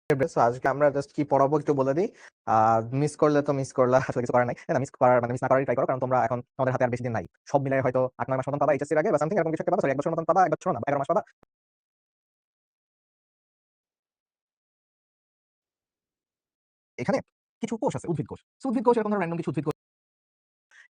So আজকে আমরা just কি পড়াবো একটু বলে দিই। মিস করলে তো মিস করলা, আসলে কিছু করার নাই। না মিস করার মানে মিস না করারই ট্রাই করো, কারণ তোমরা এখন তোমাদের হাতে আর বেশি দিন নাই। সব মিলায় হয়তো ৮-৯ মাস মতন পাবা এইচএসসির আগে বা সামথিং এরকম কিছু একটা পাবা। সরি ১ বছর মতন পাবা, ১ বছর না ১১ মাস পাবা। এখানে কিছু কোষ আছে, উদ্ভিদ কোষ। সো উদ্ভিদ কোষ এরকম ধরনের র‍্যান্ডম কিছু উদ্ভিদ কোষ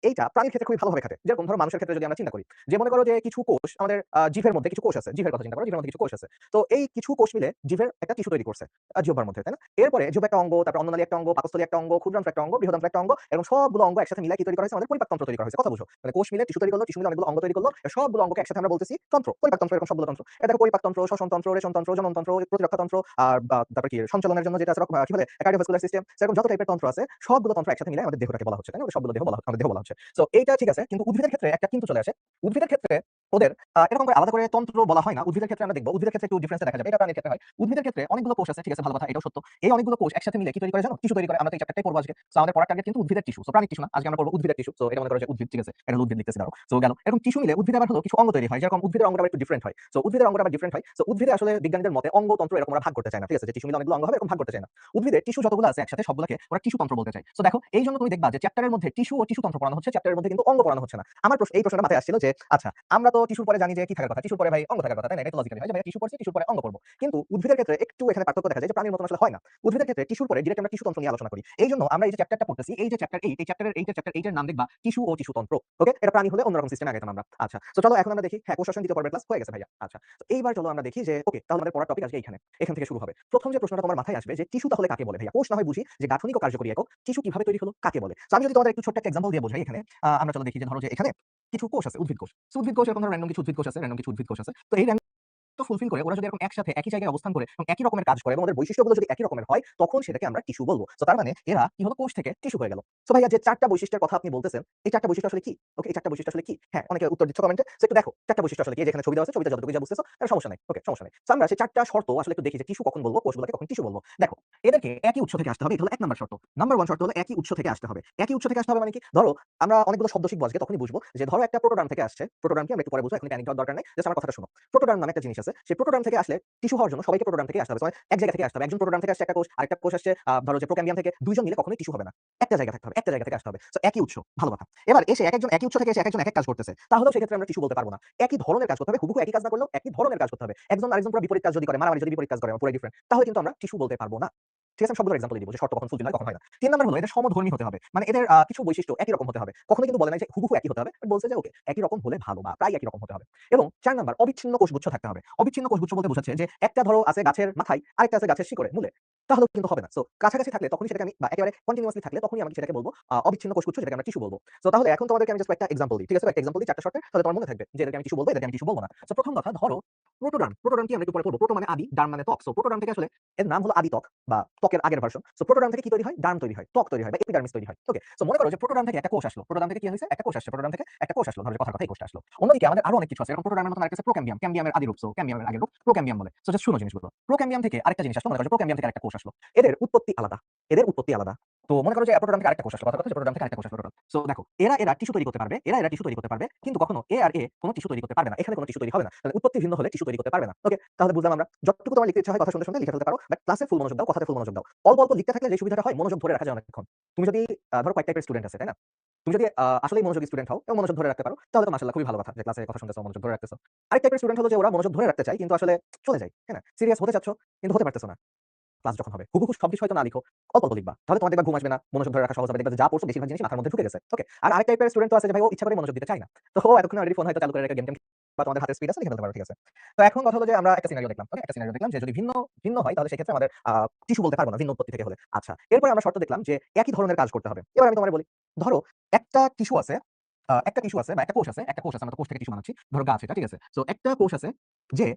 এইটা প্রাণীর ক্ষেত্রে খুবই ভালোভাবে খাটে। যেরকম ধরো মানুষের ক্ষেত্রে যদি আমরা চিন্তা করি, যে মনে করো যে কিছু কোষ আমাদের জিভের মধ্যে কিছু কোষ আছে। জিভের কথা চিন্তা করো, জিভের মধ্যে কিছু কোষ আছে। তো এই কিছু কোষ মিলে জিভের একটা টিস্যু তৈরি করছে জিহ্বার মধ্যে, তাই না? এরপরে জিহ্বার একটা অঙ্গ, তারপর অন্ননালী একটা অঙ্গ, পাকস্থলী একটা অঙ্গ, ক্ষুদ্রান্ত্র একটা অঙ্গ, বৃহদান্ত্র একটা অঙ্গ, এরকম সবগুলো অঙ্গ একসাথে মিলে কি তৈরি করা হয়েছে? আমাদের পরিপাকতন্ত্র তৈরি করা হয়েছে। কথা বুঝো? মানে কোষ মিলে টিস্যু তৈরি করলো, টিস্যু মিলে অনেকগুলো অঙ্গ তৈরি করলো। সবগুলো অঙ্গকে একসাথে আমরা বলতেছি তন্ত্র, পরিপাকতন্ত্র, এরকম সবগুলো তন্ত্র। এটা দেখো পরিপাকতন্ত্র, শ্বসনতন্ত্র, রেচনতন্ত্র, জননতন্ত্র, প্রতিরক্ষাতন্ত্র, আর তারপর কি সঞ্চালনের জন্য যেটা আছে কি বলে কার্ডিওভাস্কুলার সিস্টেম, এরকম যত টাইপের তন্ত্র আছে সবগুলো তন্ত্র একসাথে মিলে আমাদের দেহটাকে বলা হচ্ছে, তাই না? সবগুলো দেহ বলা আমাদের দেহ বলা হচ্ছে। সো এইটা ঠিক আছে, কিন্তু উদ্ভিদের ক্ষেত্রে একটা কিন্তু চলে আসে। উদ্ভিদের ক্ষেত্রে ওদের এরকম করে আলাদা করে তন্ত্র বলা হয় না। উদ্ভিদের ক্ষেত্রে আমরা দেখব, উদ্ভিদের ক্ষেত্রে একটু ডিফারেন্স দেখা যাবে। এটা প্রাণীর ক্ষেত্রে হয়। উদ্ভিদের ক্ষেত্রে অনেকগুলো কোষ আছে, ঠিক আছে, ভালো কথা, এটাও সত্য। এই অনেকগুলো কোষ একসাথে মিলে কি তৈরি করে জানো? টিস্যু তৈরি করে। আমরা তো এই চ্যাপ্টারটাই পড়বো আজকে। সো আমাদের পড়ার টার্গেট কিন্তু উদ্ভিদের টিস্যু। সো প্রাণীর টিস্যু না, আজকে আমরা পড়বো উদ্ভিদের টিস্যু। সো এটা মনে করো যে উদ্ভিদ, ঠিক আছে, এটা হলো উদ্ভিদ লিখতেছি দাঁড়াও। সো গেল এরকম টিস্যু মিলে উদ্ভিদ আবার হলো কিছু অঙ্গ তৈরি হয়, যেরকম উদ্ভিদের অঙ্গটা আবার একটু ডিফারেন্ট হয়। সো উদ্ভিদের অঙ্গটা আবার ডিফারেন্ট হয়। সো উদ্ভিদে আসলে বিজ্ঞানীদের মতে অঙ্গ তন্ত্র এরকম ওরা ভাগ করতে চায় না, ঠিক আছে, যে টিস্যু মিলে অনেকগুলো অঙ্গ হবে এরকম ভাগ করতে চায় না। উদ্ভিদের টিস্যু যতগুলো আছে একসাথে সবগুলোকে ওরা টিস্যু তন্ত্র বলতে চায়। সো দেখো এই জন্য তুমি দেখবা যে চ্যাপ্টারের মধ্যে টিস্যু ও টিস্যু তন্ত্র পড়ানো হচ্ছে, চ্যাপ্টারের মধ্যে কিন্তু অঙ্গ পড়ানো হচ্ছে না। আমার এই প্রশ্নটা মাথায় আসছিল যে আচ্ছা আমরা তো টিস্যুর পরে জানি যে কি থাকার কথা, টিস্যুর পরে ভাই অঙ্গ থাকার কথা, তাই না? এটা তো লজিক্যালি হয় যে ভাই টিস্যু পড়ছি, টিস্যুর পরে অঙ্গ পড়বো। কিন্তু উদ্ভিদের ক্ষেত্রে একটু এখানে পার্থক্য দেখা যায়, যে প্রাণীর মতন আসলে হয় না। উদ্ভিদের ক্ষেত্রে টিস্যুর পরে ডিরেক্ট আমরা টিস্যু তন্ত্র নিয়ে আলোচনা করি। এইজন্য আমরা এই যে চ্যাপ্টারটা পড়তেছি, এই যে চ্যাপ্টার 8, এই চ্যাপ্টারের চ্যাপ্টার 8 এর নাম দেখবা টিস্যু ও টিস্যু তন্ত্র। ওকে, এটা প্রাণী হলে অন্যরকম সিস্টেমে আগাইতাম আমরা। আচ্ছা, তো চলো এখন আমরা দেখি। হ্যাঁ, কোষ শ্বসন দ্বিতীয় পর্বের ক্লাস হয়ে গেছে ভাইয়া। আচ্ছা, তো এইবার চলো আমরা দেখি যে ওকে, তাহলে আমাদের পড়ার টপিক আজকে এইখানে, এখান থেকে শুরু হবে। প্রথম যে প্রশ্নটা তোমার মাথায় আসবে যে টিস্যু তাহলে কাকে বলে ভাইয়া? কোষ না হয় বুঝি যে গাঠনিক ও কার্যকরী একক, টিস্যু কিভাবে তৈরি হলো, কাকে বলে? তো আমি যদি তোমাদের একটু ছোট্ট একটা এক্সাম্পল দিয়ে বোঝাই এখানে, আমরা চলো দেখি যে ধরো যে এখানে কিছু কোষ আছে, উদ্ভিদ কোষ। সো উদ্ভিদ কোষ এরকম ধরো র‍্যান্ডম কিছু উদ্ভিদ কোষ আছে, র‍্যান্ডম কিছু উদ্ভিদ কোষ আছে। তো এই তো ফুলফিল করে ওরা যদি এরকম একসাথে একই জায়গায় অবস্থান করে এবং একই রকমের কাজ করে এবং ওদের বৈশিষ্ট্যগুলো যদি একই রকমের হয়, তখন সেটাকে আমরা টিস্যু বলবো। সো তার মানে এরা কি হলো, কোষ থেকে টিস্যু হয়ে গেল। সো ভাইয়া যে 4টা বৈশিষ্ট্যের কথা আপনি বলতেছেন, এই 4টা বৈশিষ্ট্য আসলে কি? ওকে, এই 4টা বৈশিষ্ট্য আসলে কি? হ্যাঁ, অনেকে উত্তর দিচ্ছ কমেন্টে। সো একটু দেখো 4টা বৈশিষ্ট্য আসলে কি। যেখানে ছবি দেওয়া আছে, ছবিতে যতটুকু যা বুঝতেছো তার সমস্যা নাই। ওকে, সমস্যা নাই। সো আমরা সেই 4টা শর্ত আসলে একটু দেখি যে টিস্যু কখন বলবো, কোষগুলোকে কখন টিস্যু বলবো। দেখো, এদেরকে একই উৎস থেকে আসতে হবে। এটা হলো 1 নাম্বার শর্ত। নাম্বার 1 শর্ত হলো একই উৎস থেকে আসতে হবে। একই উৎস থেকে আসতে হবে মানে কি? ধরো আমরা অনেকগুলো শব্দ শিখবো আজকে, তখনই বুঝবো যে ধরো একটা প্রোটোডার্ম থেকে আসছে। প্রোটোডার্ম কি আমরা একটু পরে বুঝবো, এখন প্যানিক হওয়ার দরকার নাই। জাস্ট আমার কথাটা শোনো। প্রোটোডার্ম নামে একটা জিনিস আছে। সেই প্রোটোডার্ম থেকে আসলে টিস্যু হওয়ার জন্য সবাইকে প্রোটোডার্ম থেকে আসতে হবে। এক জায়গা থেকে আসতে হবে। একজন প্রোটোডার্ম থেকে আসছে একটা কোষ, আরেকটা কোষ আসছে ধরো যে প্রোক্যাম্বিয়াম থেকে, দুইজন মিলে কখনোই টিস্যু হবে না। একটা জায়গা থাকতে হবে, একটা জায়গা থেকে আসতে হবে। সো একই উৎস, ভালো কথা। এবার এসে একেকজন একই উৎস থেকে এসে একেকজন এক কাজ করতেছে, তাহলেও সেক্ষেত্রে আমরা টিস্যু বলতে পারবো না। একই ধরনের কাজ করতে হবে, হুবহু একই কাজ না করলেও একই ধরনের কাজ করতে হবে। একজন আরেকজন পুরো বিপরীত কাজ যদি করে, মারামারি যদি বিপরীত কাজ করে, পুরো ডিফারেন্ট, তাহলে কিন্তু আমরা টিস্যু বলতে পারবো না। ঠিক আছে, আমি সবগুলোর এক্সাম্পল দিব যে শর্ত কখন ফুলফিল হয় কখন হয় না। 3 নাম্বার হলো এদের সমধর্মী হতে হবে। মানে এদের কিছু বৈশিষ্ট্য একই রকম হতে হবে। কখনো কিন্তু বলে না যে হুবহু একই হতে হবে, বাট বলছে যে ওকে একই রকম হলে ভালো বা প্রায় একই রকম হতে হবে। এবং 4 নাম্বার অবিচ্ছিন্ন কোষগুচ্ছ থাকতে হবে। অবিচ্ছিন্ন কোষগুচ্ছ বলতে বোঝাচ্ছে যে একটা ধরো আছে গাছের মাথায়, আরেকটা আছে গাছের শিকড়ে, মূলে, তাহলেও কিন্তু হবে না। সো কাছাকাছি থাকলে তখনই সেটাকে আমি, বা একেবারে কন্টিনিউয়াসলি থাকলে তখনই আমি সেটাকে বলবো অবিচ্ছিন্ন কোষগুচ্ছ, যেটাকে আমরা টিস্যু বলবো। সো তাহলে এখন তোমাদেরকে আমি জাস্ট একটা এক্সাম্পল দিই, ঠিক আছে? একটা এক্সাম্পল দিই 4টা শর্তে, তাহলে তোমার মনে থাকবে যে এদেরকে আমি টিস্যু বলবো, এদেরকে আমি টিস্যু বলবো না। সো প্রথম কথা, ধরো প্রোটোডার্ম। প্রোটোডার্ম কি আমরা একটু পরে পড়বো। প্রোটো মানে আদি, ডার্ম মানে ত্বক। সো প্রোটোডার্ম থেকে আসলে এর নাম হলো আদি ত্বক বা ত্বকের আগের ভার্সন। সো প্রোটোডার্ম থেকে কি তৈরি হয়? ডার্ম তৈরি হয়, ত্বক তৈরি হয় বা এপিডার্মিস তৈরি হয়। ওকে, সো মনে করো যে প্রোটোডার্ম থেকে একটা কোষ আসলো। প্রোটোডার্ম থেকে কি হইছে? একটা কোষ আসছে। প্রোটোডার্ম থেকে একটা কোষ আসলো, ধরো যে কথার কথা এই কোষটা আসলো। অন্যদিকে আমাদের আরো অনেক কিছু আছে। এরকম প্রোটোডার্মের মতন আরেকটা আছে প্রোক্যাম্বিয়াম। ক্যাম্বিয়ামের আদি রূপ। সো ক্যাম্বিয়ামের আগের রূপ প্রোক্যাম্বিয়াম বলে। সো জাস্ট শুনো জিনিসগুলো। প্রোক্যাম্বিয়াম থেকে আরেকটা জিনিস আসলো, মনে করো যে প্রোক্যাম্বিয়াম থেকে আরেকটা কোষ আসলো। এদের উৎপত্তি আলাদা। এদের উৎপত্তি আলাদা। তো মনে করো যে প্রোটোডার্ম থেকে আরেকটা কোষ আসলো, কথার কথা যে প্রোটোডার্ম থেকে আরেকটা কোষ আসলো টোটাল। সো দেখো, এরা টিস্যু তৈরি করতে পারবে, এরা টিস্যু তৈরি করতে পারবে, কিন্তু কখনো এ আর এ কোনো টিস্যু তৈরি করতে পারবে না। এখানে কোনো টিস্যু তৈরি হবে না। তাহলে উৎপত্তি ভিন্ন হলে টিস্যু তৈরি করতে পারবে না। ওকে, তাহলে বুঝলাম আমরা। যতটুকু তোমার লিখতে ইচ্ছা হয় কথা শুনতে শুনতে লিখে ফেলতে পারো, বাট ক্লাসে ফুল মনোযোগ দাও, কথাতে ফুল মনোযোগ দাও। অল্প অল্প লিখতে থাকলে যে সুবিধাটা হয়, মনোযোগ ধরে রাখা যায় অনেকক্ষণ। তুমি যদি ধরো কয়েক টাইপের স্টুডেন্ট আছে, তাই না? তুমি যদি আসলেই মনোযোগী স্টুডেন্ট হও এবং মনোযোগ ধরে রাখতে পারো, তাহলে তো মাশাআল্লাহ খুবই ভালো কথা যে ক্লাসে কথা শুনতেছো, মনোযোগ ধরে রাখতেছো। আরেক টাইপের স্টুডেন্ট হলো যে ওরা মনোযোগ ধরে রাখতে চায় কিন্তু আসলে চলে যায়, তাই না? সিরিয়াস হতে চাচ্ছ কিন্তু হতে পারতেছো না। ক্লাস যখন হবে হুবহু সবকিছু হয়তো না লিখো, অল্প অল্প লিখবা, তাহলে তোমার দেখবা ঘুম আসবে না, মনোযোগ ধরে রাখা সহজ হবে, দেখবা যে যা পড়ছো বেশিরভাগ জিনিসই মাথার মধ্যে ঢুকে গেছে। ওকে, আর আরেক টাইপের স্টুডেন্ট তো আছে যে ভাই ও ইচ্ছা করে মনোযোগ দিতে চায় না, তো ও এতক্ষণ অলরেডি ফোন হয়তো চালু করে রেখে গেম টেম বা তোমাদের হাতে স্পিড আছে লিখে ফেলতে পারো, ঠিক আছে? তো এখন কথা হলো যে আমরা একটা সিনারিও দেখলাম। ওকে, একটা সিনারিও দেখলাম যে যদি ভিন্ন ভিন্ন হয় তাহলে সেক্ষেত্রে আমাদের টিস্যু বলতে পারবো না, ভিন্ন উৎপত্তি থেকে হলে। আচ্ছা, এরপরে আমরা শর্ত দেখলাম যে একই ধরনের কাজ করতে হবে। এবার আমি তোমারে বলি, ধরো একটা টিস্যু আছে, একটা টিস্যু আছে বা একটা কোষ আছে, একটা কোষ আছে, আমরা তো কোষ থেকে টিস্যু বানাচ্ছি, ধরো গাছ এটা, ঠিক আছে? সো একটা কোষ আছে যে,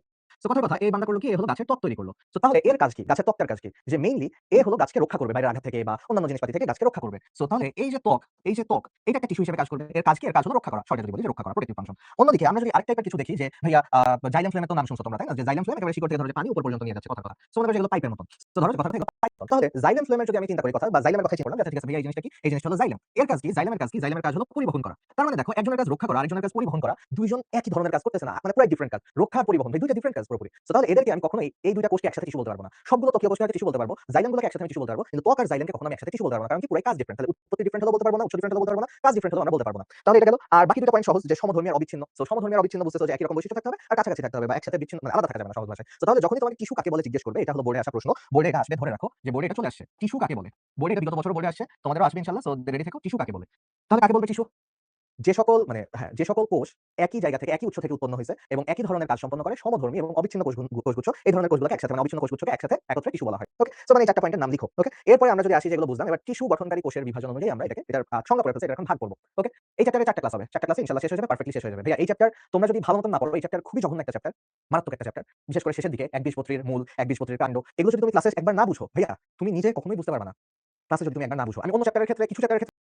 সো কথার কথা এই বান্দা করলো কি, এ হলো গাছের ত্বক তৈরি করলো। সো তাহলে এর কাজ কি? গাছের ত্বকটার কাজ কি? যে মেইনলি এ হলো গাছকে রক্ষা করবে বাইরের আঘাত থেকে বা অন্যান্য জিনিসপাতি থেকে গাছকে রক্ষা করবে। সো তাহলে এই যে ত্বক, এই যে ত্বক, এটা একটা টিস্যু হিসেবে কাজ করবে। এর কাজ কি? এর কাজ হলো রক্ষা করা। শর্টে যদি বলি যে রক্ষা করা, প্রোটেক্টিভ ফাংশন। অন্যদিকে আমরা যদি আরেক টাইপের কিছু দেখি যে ভাইয়া জাইলেম ফ্লেমের তো নাম শুনছো তোমরা, তাই না? যে জাইলেম ফ্লেম একেবারে শিকড় থেকে ধরে যে পানি উপর পর্যন্ত নিয়ে যাচ্ছে, কথার কথা। সো মনে করো যেগুলো পাইপের মতন। তো ধরো যে কথা থেকে পাইপ। তাহলে জাইলেম ফ্লেমের যদি আমি চিন্তা করি কথা, বা জাইলেমের কথা চিন্তা করলাম, আচ্ছা ঠিক আছে ভাইয়া এই জিনিসটা কি? এই জিনিসটা হলো জাইলেম। এর কাজ কি? জাইলেমের কাজ কি? জাইলেমের কাজ হলো পরিবহন করা। তার মানে দেখো একজনের কাজ রক্ষা করা, আরেকজনের কাজ পরিবহন করা। দুইজন একই ধরনের কাজ করতেছে না, মানে পুরো ডিফারেন্ট কাজ। রক্ষা আর পরিবহন ভাই দুইটা ডিফারেন্ট কাজ। পুরোপুরি। সো তাহলে এদেরকে আমি কখনোই এই ২ টা কোষকে একসাথে টিস্যু বলতে পারব না। সবগুলো তক্কীয় কোষকে টিস্যু বলতে পারব। জাইলেমগুলোকে একসাথে আমি টিস্যু বলতে পারব। কিন্তু ত্বক আর জাইলেমকে কখনো আমি একসাথে টিস্যু বলতে পারব না। কারণ কি পুরাই কাজ ডিফারেন্ট। তাহলে উৎপত্তি ডিফারেন্ট হলেও বলতে পারব না, উৎস ডিফারেন্ট হলেও বলতে পারব না, কাজ ডিফারেন্ট হলেও আমরা বলতে পারব না। তাহলে এটা গেল। আর বাকি ২ টা পয়েন্ট সহজ যে সমধর্মী আর অবিচ্ছিন্ন। সো সমধর্মী আর অবিচ্ছিন্ন বুঝতেছো যে একই রকম বৈশিষ্ট্য থাকতে হবে আর কাছাকাছি থাকতে হবে বা একসাথে বিচ্ছিন্ন মানে আলাদা থাকা যাবে না সহজ ভাষায়। সো তাহলে যখনই তোমাকে টিস্যু কাকে বলে জিজ্ঞেস করবে, এটা হলো বোর্ডে আসা প্রশ্ন। বোর্ডে এটা আসবে, ধরে রাখো যে বোর্ডে এটা চলে আসছে। টিস্যু কাকে বলে? বোর্ডে এটা বিগত বছর বোর্ডে আসছে। তোমাদেরও আসবে ইনশাআল্লাহ। সো রেডি থেকো। টিস্যু কাকে বলে? তাহলে কাকে বলবে টিস্যু? যে সকল মানে হ্যাঁ, যে সকল কোষ একই জায়গা থেকে একই উৎস থেকে উৎপন্ন হয়েছে এবং একই ধরনের কাজ সম্পন্ন করে সমধর্মী এবং অবিচ্ছিন্ন কোষগুচ্ছ এই ধরনের কোষগুলোকে একসাথে মানে অবিচ্ছিন্ন কোষগুচ্ছকে একসাথে একত্রে টিস্যু বলা হয়। ওকে? সো মানে এই ৪ টা পয়েন্টের নাম লিখো। ওকে? এরপরে আমরা যদি আসি যেগুলো বুঝলাম, এবার টিস্যু গঠনকারী কোষের বিভাজন অনুযায়ী আমরা এটার সংজ্ঞা করে ফেলছি, এটা এখন ভাগ করব। ওকে? এই চ্যাপ্টারে ৪ টা ক্লাস হবে। ৪ টা ক্লাসে ইনশাআল্লাহ শেষ হয়ে যাবে, পারফেক্টলি শেষ হয়ে যাবে। ভাইয়া এই চ্যাপ্টার তোমরা যদি ভালো মত না পড়ো, এই চ্যাপ্টার খুবই জঘন্য একটা চ্যাপ্টার, মারাত্মক একটা চ্যাপ্টার। বিশেষ করে শেষের দিকে একবীজপত্রীর মূল, একবীজপত্রীর কাণ্ড এগুলো যদি তুমি ক্লাসে একবার না বুঝো, ভাইয়া তুমি নিজে কখনোই বুঝতে পারবে না। ক্লাসে যদি তুমি একবার না বুঝো। আমি অন্য চ্যাপ্টারের ক্ষেত্রে কিছু চ্যাপ্টারের ক্ষেত্রে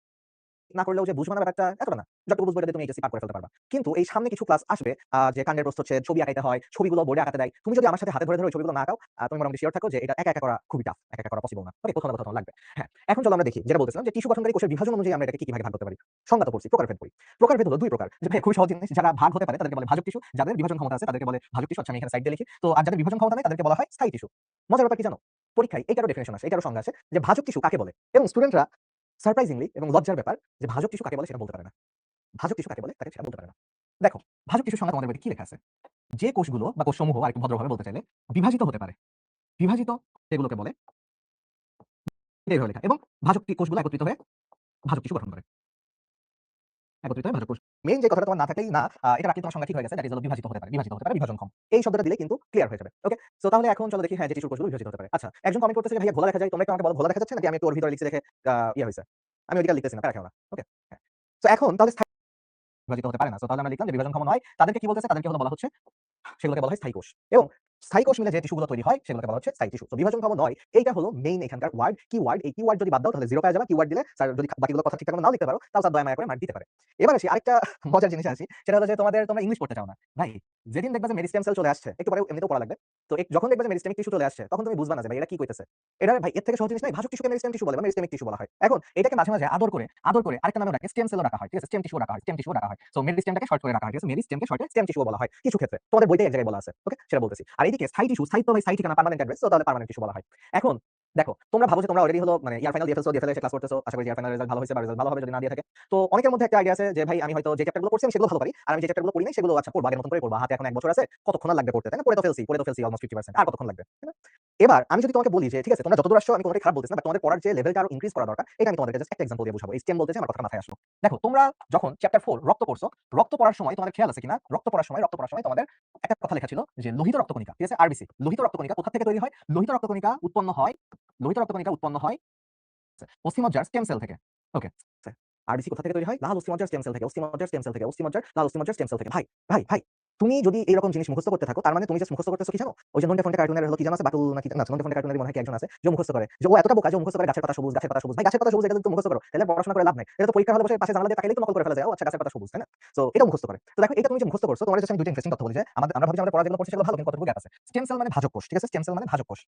না করলেও যে বুঝবা না ব্যাপারটা এতটা না। যতটুকু বুঝবে এটাতে তুমি এইচএসসি পার করে ফেলতে পারবা। কিন্তু এই সামনে কিছু ক্লাস আসবে যে কাণ্ডের প্রস্থচ্ছেদ, ছবি আঁকাইতে হয়, ছবিগুলো বোর্ডে আঁকাতে দেয়। তুমি যদি আমার সাথে হাতে ধরে ওই ছবিগুলো না আঁকাও, তুমি মোটামুটি সিওর থাকো যে এটা একা করা খুবই টাফ। একা করা পসিবল না। ওকে? কোথাও না কোথাও লাগবে। হ্যাঁ, এখন চলো আমরা দেখি। যেটা বলতেছিলাম যে টিস্যু গঠনকারী কোষের বিভাজন অনুযায়ী আমরা এটাকে কি ভাগে ভাগ করতে পারি। সংজ্ঞা তো পড়ছি, প্রকারভেদ পড়ি। প্রকারভেদ হলো ২ প্রকার। যে ভাই খুবই সহজ জিনিস, যারা ভাগ হতে পারে তাদেরকে বলে ভাজক টিস্যু, যাদের বিভাজন ক্ষমতা আছে তাদেরকে বলে ভাজক টিস্যু। আচ্ছা আমি এখানে সাইড দিয়ে লিখি। তো আর যাদের বিভাজন ক্ষমতা নেই তাদেরকে বলা হয় স্থায়ী টিস্যু। মজার ব্যাপার কি জানো? পরীক্ষায় এইটারও ডেফিনিশন আসে, এটারও সংজ্ঞা আছে যে ভাজক টিস্যু কাকে বলে এবং স্টুডেন্টরা সারপ্রাইজিংলি এবং লজ্জার ব্যাপার যে ভাজক টিস্যু কাকে বলে সেটা বলতে পারে না। ভাজক টিস্যু কাকে বলে তাকে সেটা বলতে পারে না। দেখো, ভাজক টিস্যুর সংজ্ঞা তোমাদের বইতে কি লেখা আছে? যে কোষগুলো বা কোষসমূহ আরেকটু ভদ্রভাবে বলতে চাইলে বিভাজিত হতে পারে। বিভাজিত সেগুলোকে বলে এভাবে লেখা এবং কোষগুলো একত্রিত হয়ে ভাজক টিস্যু গঠন করে। একত্রিত হয়ে ভাজক কোষ। মেইন যে কথাটা তোমার না থাকলেই না, এটা রাখলে তোমার সংজ্ঞা ঠিক হয়ে গেছে। দ্যাট ইজ হলো বিভাজিত হতে পারে। বিভাজিত হতে পারে, বিভাজনক্ষম। এই শব্দটা দিলেই কিন্তু ক্লিয়ার হয়ে যাবে। ওকে? সো তাহলে এখন চলো দেখি হ্যাঁ, যে টিস্যুর কোষগুলো বিভাজিত হতে পারে। আচ্ছা, একজন কমেন্ট করতেছে যে ভাইয়া ঘোলা দেখা যায়। তোমরা একটু আমাকে বলো ঘোলা দেখা যাচ্ছে নাকি আমি একটু ওর ভিতরে লিখছি দেখে ইয়ে হইছে। আমি ওইদিকে আর লিখতেছি না, প্যারা খেও না। ওকে? হ্যাঁ। সো এখন তাহলে বিভাজিত হতে পারে না। সো তাহলে আমরা লিখলাম যে বিভাজনক্ষম নয়। তাদেরকে কি বলতেছে? তাদেরকে হলো বলা হচ্ছে সেগুলোকে বলা হয় স্থায়ী কোষ এবং স্থায়ী কোষ মিলে যে টিস্যুগুলো তৈরি হয় সেগুলোকে বলা হচ্ছে স্থায়ী টিস্যু। তো বিভাজনক্ষম নয়, এইটা হলো মেইন এখানকার ওয়ার্ড, কিওয়ার্ড। এই কিওয়ার্ড যদি বাদ দাও তাহলে 0 পেয়ে যাবে। কিওয়ার্ড দিলে স্যার যদি বাকিগুলো কথা ঠিকঠাক মতো নাও লিখতে পারো তাহলে স্যার দয়া মায়া করে মার্ক দিতে পারে। এবার আসি আরেকটা মজার জিনিসে আসি। সেটা হলো যে তোমরা ইংলিশ পড়তে চাও না। ভাই যেদিন দেখবা যে মেরিস্টেম সেল চলে আসছে, একটু পরে এমনিতেও পড়া লাগবে। তো যখন দেখবা যে মেরিস্টেমিক টিস্যু চলে আসছে তখন তুমি বুঝবা না যে ভাই এটা কি কইতেছে। এটা ভাই এর থেকে সহজ জিনিস নাই। ভাজক টিস্যুকে মেরিস্টেম টিস্যু বলে বা মেরিস্টেমিক টিস্যু বলা হয়। এখন এটাকে মাঝে, মাঝে আদর করে আরেকটা নামে ডাকে, স্টেম সেলও ডাকা হয়। ঠিক আছে? স্টেম টিস্যু ডাকা হয়, স্টেম টিস্যু ডাকা হয়। সো মেরিস্টেমটাকে শর্ট করে ডাকা হয়। ঠিক আছে? মেরিস্টেমকে শর্টে স্টেম টিস্যু বলা হয় কিছু ক্ষেত্রে। তোমাদের বইতে এক জায়গায় বলা আছে। ওকে? সেটা বলতেছি। আর এইদিকে স্থায়ী টিস্যু, স্থায়িত্ব ভাই স্থায়ী ঠিকানা, পার্মানেন্ট অ্যাড্রেস। সো তাহলে পার্মানেন্ট টিস্যু বলা হয়। এখন দেখো, তোমরা ভাবো যে তোমরা অলরেডি হলো মানে ইয়ার ফাইনাল দিয়ে ফেলছো, দিয়ে ফেলে এসে ক্লাস করতেছো। আশা করি ইয়ার ফাইনাল রেজাল্ট ভালো হয়েছে বা রেজাল্ট ভালো হবে যদি না দিয়ে থাকে। তো অনেকের মধ্যে একটা আইডিয়া আছে যে ভাই আমি হয়তো যে চ্যাপ্টারগুলো পড়ছি আমি সেগুলো ভালো পারি। আর আমি যে চ্যাপ্টারগুলো পড়ি নাই সেগুলো আচ্ছা পড়বো, আগের মতন করে পড়বো। হাতে এখন ১ বছর আছে। কতক্ষণ আর লাগবে পড়তে, তাই না? পড়ে তো ফেলছি অলমোস্ট 50%। আর কতক্ষণ লাগবে? তাই না? এবার আমি যদি তোমাকে বলি যে ঠিক আছে তোমরা যতদূর আসছো আমি কোনটাই খারাপ বলতেছি না, বাট তোমাদের পড়ার যে লেভেলটা আরো ইনক্রিজ করা দরকার এটা আমি তোমাদেরকে জাস্ট একটা এক্সাম্পল দিয়ে বুঝাবো। এই স্টেম বলতে যে আমার কথাটা মাথায় আসলো। দেখো, তোমরা যখন চ্যাপ্টার 4 রক্ত পড়ছো, রক্ত পড়ার সময় তোমাদের খেয়াল আছে কিনা? রক্ত পড়ার সময় তোমাদের একটা কথা লেখা ছিল যে লোহিত রক্তকণিকা, ঠিক আছে? আরবিসি। লোহিত রক্তকণিকা কোথা থেকে তৈরি হয়? লোহিত রক্তকণিকা উৎপন্ন হয় অস্থিমজ্জার স্টেম সেল থেকে। ওকে? আরবিসি কোথা থেকে তৈরি হয়? লাল অস্থিমজ্জার স্টেম সেল থেকে, অস্থিমজ্জার স্টেম সেল থেকে, লাল অস্থিমজ্জার স্টেম সেল থেকে। ভাই তুমি যদি এরকম জিনিস মুখস্থ করতে থাকো তার মানে তুমি জাস্ট মুখস্থ করতেছো কি জানো? ওই যে নন্টে ফন্টে কার্টুনের হলো কি জানো আছে? বাটুল নাকি না, নন্টে ফন্টে কার্টুনের মনে হয় কি একজন আছে যে মুখস্থ করে। যে ও এতটা বোকা যে মুখস্থ করে গাছের পাতা সবুজ, গাছের পাতা সবুজ। ভাই গাছের পাতা সবুজ এটা যদি তুমি মুখস্থ করো তাহলে পড়াশোনা করে লাভ নাই। এটা তো পরীক্ষার হলে বসে পাশে জানালা দিয়ে তাকাইলেই তো নকল করে ফেলা যায়। ও আচ্ছা গাছের পাতা সবুজ, তাই না? সো এটা মুখস্থ করে। তো দেখো এটা তুমি যে মুখস্থ করছো তোমার জাস্ট আমি দুইটা ইন্টারেস্টিং তথ্য বলি যে আমরা ভাবি যে আমরা পড়া যেগুলো পড়ছি সেগুলো ভালো কিন্তু কতটুকু গ্যাপ আছে। স্টেম সেল মানে ভাজক কোষ, ঠিক আছে? স্টেম সেল মানে ভাজক কোষ।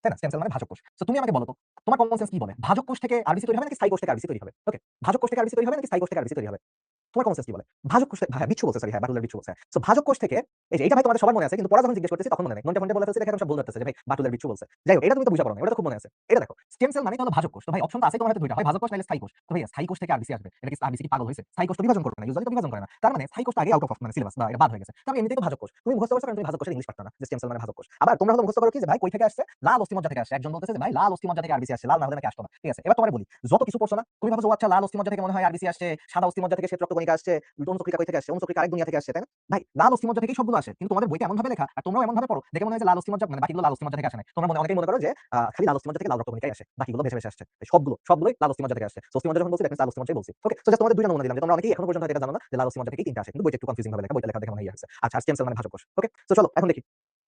তাই না? স্টেম সেল মানে ভাজক কোষ। সো তুমি আমাকে বলো তো তোমার কমন সেন্স কি বলে? ভাজক কোষ থেকে আরবিসি তৈরি হবে নাকি স্থায়ী কোষ থেকে আরবিসি তৈরি হবে? ওকে? ভাজক কোষ থেকে আরবিসি তৈরি হবে নাকি স্থায়ী কোষ থেকে আরবিসি তৈরি হবে? তোমার কমন সেন্স কি বলে? ভাজক কোষ থেকে বিচ্ছু বলছে, সরি হ্যাঁ, বাটুলের বিচ্ছু বলছে। সো ভাজক কোষ থেকে এই যে এটা ভাই তোমাদের সবার মনে আছে কিন্তু পড়া যখন জিজ্ঞেস করতেছি তখন মনে নাই। নন্টে ফন্টে বলে ফেলছি দেখে এখন সব ভুল ধরতেছে যে ভাই বাটুলের বিচ্ছু বলছে। যাই হোক এটা তুমি তো বুঝা পড়ো না। এটা তো খুব মনে আছে। এটা দেখো স্টেম সেল মানে হলো ভাজক কোষ। তো ভাই অপশন তো আছে তোমার হাতে দুইটা, হয় ভাজক কোষ নাইলে স্থায়ী কোষ। তো ভাই স্থায়ী কোষ থেকে আরবিসি আসবে। এটা কি আরবিসি কি পাগল হইছে? স্থায়ী কোষ তো বিভাজন করবে না। ইউজুয়ালি তো বিভাজন করে না। তার মানে স্থায়ী কোষটা আগে আউট অফ মানে সিলেবাস বা এটা বাদ হয়ে গেছে। তো আমি এমনিতেই তো ভাজক কোষ। তুমি মুখস্থ করছো কারণ তুমি ভাজক কোষের ইংলিশ পারতো না। যে স্টেম সেল মানে ভাজক কোষ। আবার তোমরা হলো মুখস্থ করো কি যে ভাই কই থেকে আসছে? লাল অস্থিমজ্জা থেকে আসছে। একজন বলতেছে যে ভাই লাল অস্থিমজ্জা থেকে আরবিসি আসছে। লাল না হলে নাকি আসতো না। ঠিক আছে? এবার তোমারে বলি যত কিছু পড়ছো না তুমি ভাবছো ও আচ্ছা লাল অস্থিমজ্জা থেকে মনে হয় আরবিসি আসছে, সাদা অস্থিমজ্জা থেকে শ্বেত রক্তকণিকা আসছে, অনুচক্রিকা কই থেকে আসছে? অনুচক্রিকা আরেক দুনিয়া থেকে আসছে, তাই না? ভাই লাল অস্থিমজ্জা থেকেই সবগুলো আসে। কিন্তু তোমাদের বইতে এমন ভাবে লেখা আর তোমরাও এমন ভাবে পড়ো দেখে মনে হয় যে লাল অস্থিমজ্জা মানে বাকিগুলো লাল অস্থিমজ্জা থেকে আসে নাই। তোমরা অনেকেই মনে করো যে খালি লাল অস্থিমজ্জা থেকে লাল রক্তকণিকাই আসে। বাকিগুলো ভেসে ভেসে আসছে। সবগুলোই লাল অস্থিমজ্জা থেকে আসছে। সো অস্থিমজ্জা যখন বলছি দ্যাট মিন্স লাল অস্থিমজ্জাই বলছি। ওকে? সো জাস্ট তোমাদের দুইটা নমুনা দিলাম যে তোমরা অনেকেই এখনো পর্যন্ত এটা জানো না যে লাল অস্থিমজ্জা থেকেই তিনটা আসে। কিন্তু বইটা একটু কনফিউজিং ভাবে লেখা। বইটা লেখা দেখে মনে হইছে। আচ্ছা স্টেম সেল মানে ভাজক কোষ। ওকে? সো চলো এখন দেখি।